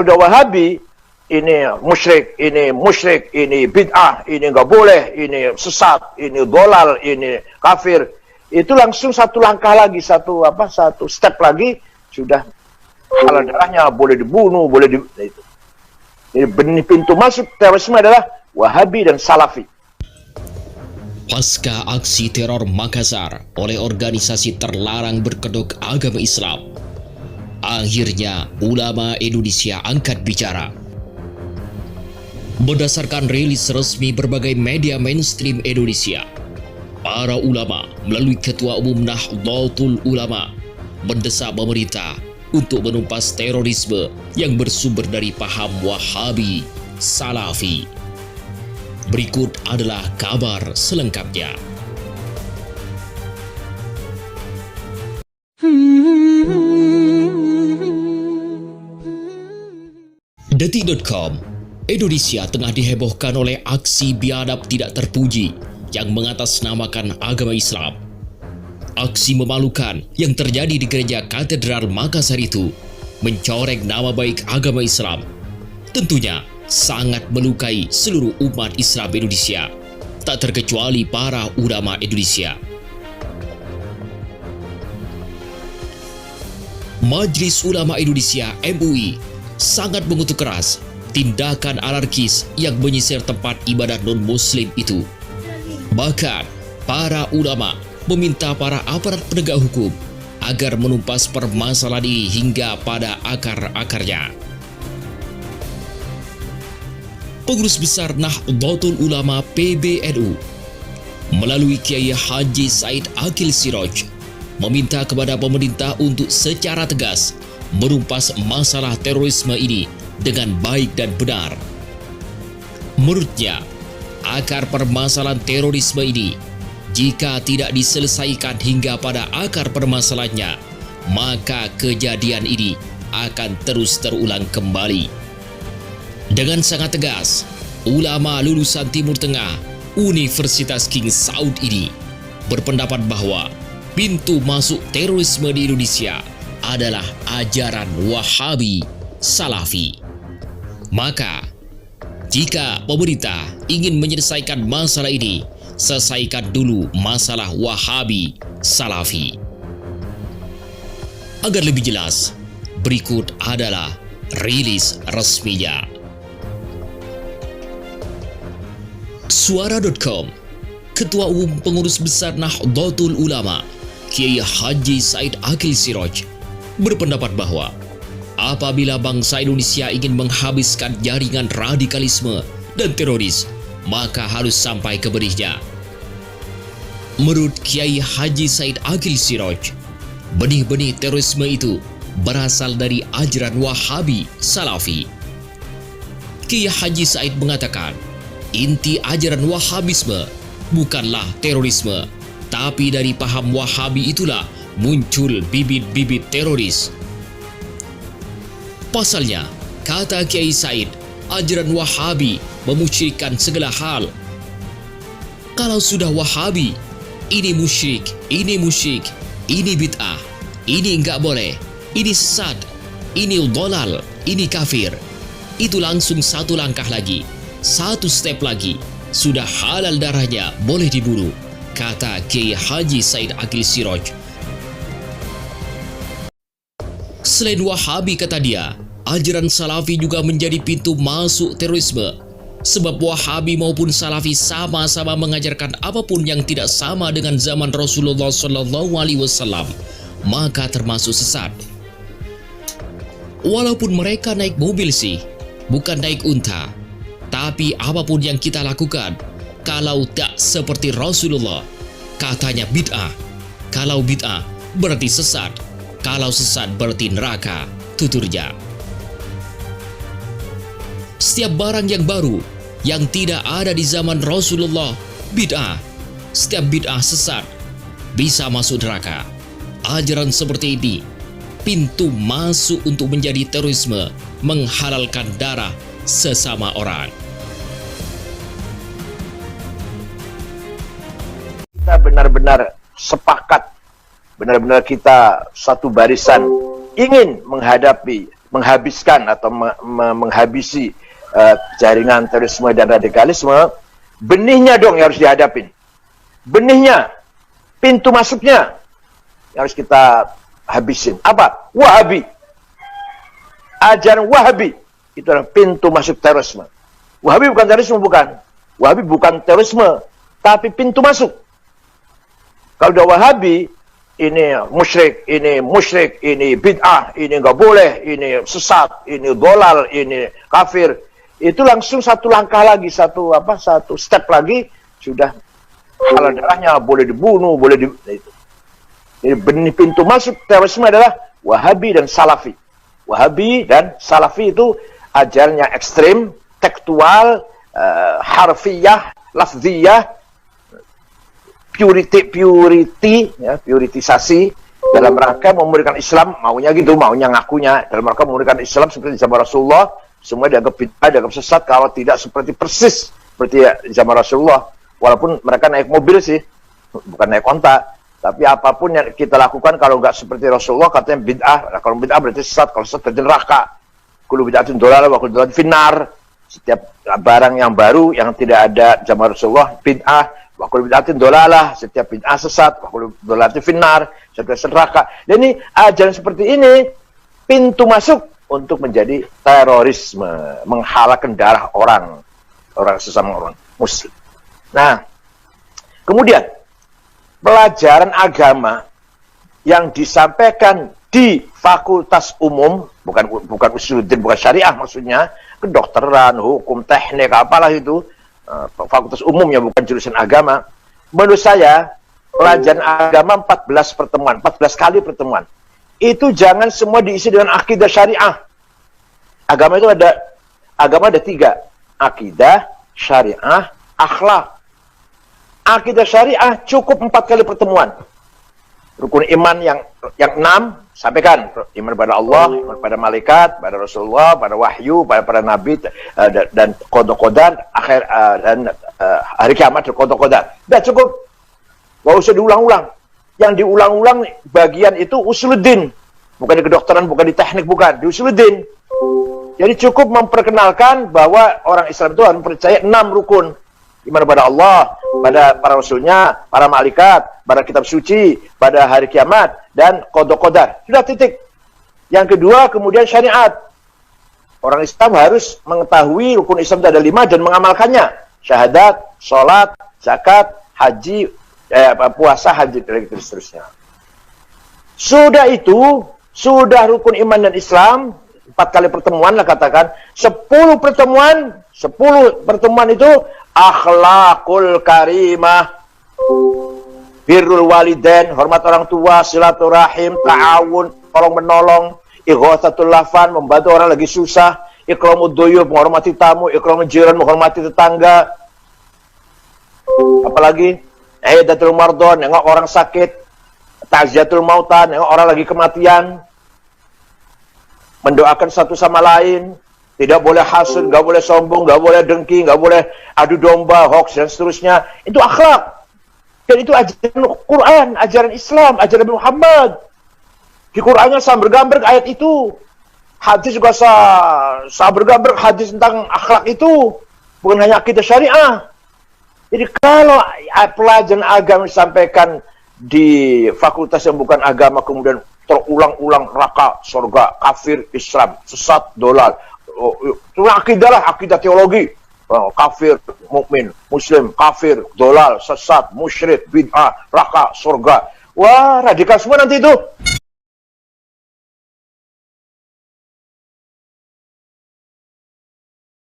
Kalau udah Wahabi, ini musyrik, ini bid'ah, ini nggak boleh, ini sesat, ini dolal, ini kafir. Itu langsung satu langkah lagi, satu step lagi, sudah halal darahnya, boleh dibunuh, itu. Jadi pintu masuk terorisme adalah Wahabi dan Salafi. Pasca aksi teror Makassar oleh organisasi terlarang berkedok agama Islam, akhirnya ulama Indonesia angkat bicara. Berdasarkan rilis resmi berbagai media mainstream Indonesia, para ulama melalui Ketua Umum Nahdlatul Ulama mendesak pemerintah untuk menumpas terorisme yang bersumber dari paham Wahabi Salafi. Berikut adalah kabar selengkapnya. Detik.com, Indonesia tengah dihebohkan oleh aksi biadab tidak terpuji yang mengatasnamakan agama Islam. Aksi memalukan yang terjadi di gereja Katedral Makassar itu mencoreng nama baik agama Islam. Tentunya sangat melukai seluruh umat Islam Indonesia, tak terkecuali para ulama Indonesia. Majelis Ulama Indonesia (MUI) sangat mengutuk keras tindakan anarkis yang menyisir tempat ibadah non-muslim itu. Bahkan, para ulama meminta para aparat penegak hukum agar menumpas permasalahan ini hingga pada akar-akarnya. Pengurus Besar Nahdlatul Ulama PBNU melalui Kiai Haji Said Akil Siraj meminta kepada pemerintah untuk secara tegas menumpas masalah terorisme ini dengan baik dan benar. Menurutnya, akar permasalahan terorisme ini jika tidak diselesaikan hingga pada akar permasalahannya, maka kejadian ini akan terus terulang kembali. Dengan sangat tegas, ulama lulusan Timur Tengah Universitas King Saud ini berpendapat bahwa pintu masuk terorisme di Indonesia adalah ajaran Wahabi Salafi. Maka, jika pemerintah ingin menyelesaikan masalah ini, selesaikan dulu masalah Wahabi Salafi. Agar lebih jelas, berikut adalah rilis resminya. Suara.com, Ketua Umum Pengurus Besar Nahdlatul Ulama Kiai Haji Said Akil Siraj berpendapat bahwa apabila bangsa Indonesia ingin menghabiskan jaringan radikalisme dan teroris, maka harus sampai ke benihnya. Menurut Kiai Haji Said Akil Siraj, benih-benih terorisme itu berasal dari ajaran Wahabi Salafi. Kiai Haji Said mengatakan, inti ajaran Wahabisme bukanlah terorisme, tapi dari paham Wahabi itulah muncul bibit-bibit teroris. Pasalnya, kata Kiai Said, ajaran Wahabi memusyrikkan segala hal. Kalau sudah Wahabi, ini musyrik, ini bid'ah, ini enggak boleh, ini sesat, ini dolal, ini kafir. Itu langsung satu langkah lagi, satu step lagi, sudah halal darahnya, boleh dibunuh, kata Kiai Haji Said Akil Siraj. Selain Wahabi, kata dia, ajaran Salafi juga menjadi pintu masuk terorisme. Sebab Wahabi maupun Salafi sama-sama mengajarkan apapun yang tidak sama dengan zaman Rasulullah SAW, maka termasuk sesat. Walaupun mereka naik mobil sih, bukan naik unta, tapi apapun yang kita lakukan, kalau tak seperti Rasulullah, katanya bid'ah. Kalau bid'ah, berarti sesat. Kalau sesat, berarti neraka, tuturnya. Setiap barang yang baru, yang tidak ada di zaman Rasulullah, bid'ah. Setiap bid'ah sesat, bisa masuk neraka. Ajaran seperti ini, pintu masuk untuk menjadi terorisme, menghalalkan darah sesama orang. Kita benar-benar sepakat, benar-benar kita satu barisan ingin menghadapi menghabiskan atau menghabisi jaringan terorisme dan radikalisme, benihnya dong yang harus dihadapin. Benihnya, pintu masuknya yang harus kita habisin. Apa? Wahabi. Ajaran Wahabi itu adalah pintu masuk terorisme. Wahabi bukan terorisme, bukan. Wahabi bukan terorisme, tapi pintu masuk. Kalau udah Wahabi, ini musyrik, ini bid'ah, ini nggak boleh, ini sesat, ini dolal, ini kafir. Itu langsung satu langkah lagi, satu step lagi, sudah halal darahnya, boleh dibunuh, boleh itu. Jadi benih pintu masuk terorisme adalah Wahabi dan Salafi. Wahabi dan Salafi itu ajarannya ekstrim, tekstual, harfiyah, lafziyah, puritisasi dalam rangka memurnikan Islam, maunya gitu, maunya ngakunya dalam rangka memurnikan Islam seperti zaman Rasulullah. Semua dianggap bid'ah, dianggap sesat kalau tidak seperti persis seperti zaman Rasulullah. Walaupun mereka naik mobil sih, bukan naik onta. Tapi apapun yang kita lakukan kalau nggak seperti Rasulullah, katanya bid'ah. Nah, kalau bid'ah berarti sesat, kalau sesat berarti neraka. Kullu bid'atin dhalalah wa kullu dhalalah finnar. Setiap barang yang baru yang tidak ada zaman Rasulullah bid'ah. Wa kullu bid'atin dhalalah, setiap bid'ah sesat. Wa kullu dhalalatin finnar, setiap neraka. Dan ini ajaran seperti ini pintu masuk untuk menjadi terorisme, menghalakkan darah orang sesama orang muslim. Nah, kemudian pelajaran agama yang disampaikan di fakultas umum, bukan usuluddin, bukan syariah maksudnya, kedokteran, hukum, teknik, apalah itu, fakultas umum ya, bukan jurusan agama. Menurut saya, pelajaran agama 14 pertemuan, 14 kali pertemuan. Itu jangan semua diisi dengan akidah syariah. Agama itu ada 3. Akidah, syariah, akhlak. Akidah syariah cukup 4 kali pertemuan. Rukun iman yang 6, sampaikan. Iman pada Allah, iman pada malaikat, pada Rasulullah, pada wahyu, pada nabi, dan qada-qadar, dan hari kiamat, qada-qadar. Sudah cukup. Nggak usah diulang-ulang. Yang diulang-ulang bagian itu usuluddin. Bukan di kedokteran, bukan di teknik, bukan. Di usuluddin. Jadi cukup memperkenalkan bahwa orang Islam itu harus percaya 6 rukun. Iman pada Allah, pada para rasulnya, para malaikat, pada kitab suci, pada hari kiamat, dan qada-qadar. Sudah, titik. Yang kedua, kemudian syariat. Orang Islam harus mengetahui rukun Islam itu ada 5 dan mengamalkannya. Syahadat, sholat, zakat, haji, puasa, haji, dan seterusnya. Sudah itu, sudah rukun iman dan Islam, 4 kali pertemuan lah katakan, 10 pertemuan itu akhlakul karimah, birrul walidain, hormat orang tua, silaturahim, ta'awun, tolong menolong, ighatsatul lafan, membantu orang lagi susah, ikramud duyuf, menghormati tamu, ikramul jiran, menghormati tetangga. Apalagi idatul mardon, nengok orang sakit, ta'ziyatul mautan, nengok orang lagi kematian, mendoakan satu sama lain, tidak boleh hasud, nggak boleh sombong, nggak boleh dengki, nggak boleh adu domba, hoax, dan seterusnya. Itu akhlak. Dan itu ajaran Quran, ajaran Islam, ajaran Muhammad. Di Qurannya samber-gamber ayat itu. Hadis juga samber-gamber hadis tentang akhlak itu. Bukan hanya akidah syariah. Jadi kalau pelajaran agama disampaikan di fakultas yang bukan agama, kemudian terulang-ulang neraka, surga, kafir, Islam, sesat, dolal. Itu akidah lah, akidah teologi. Kafir, mukmin, muslim, kafir, dolal, sesat, musyrik, bid'ah, neraka, surga. Wah, radikal semua nanti itu.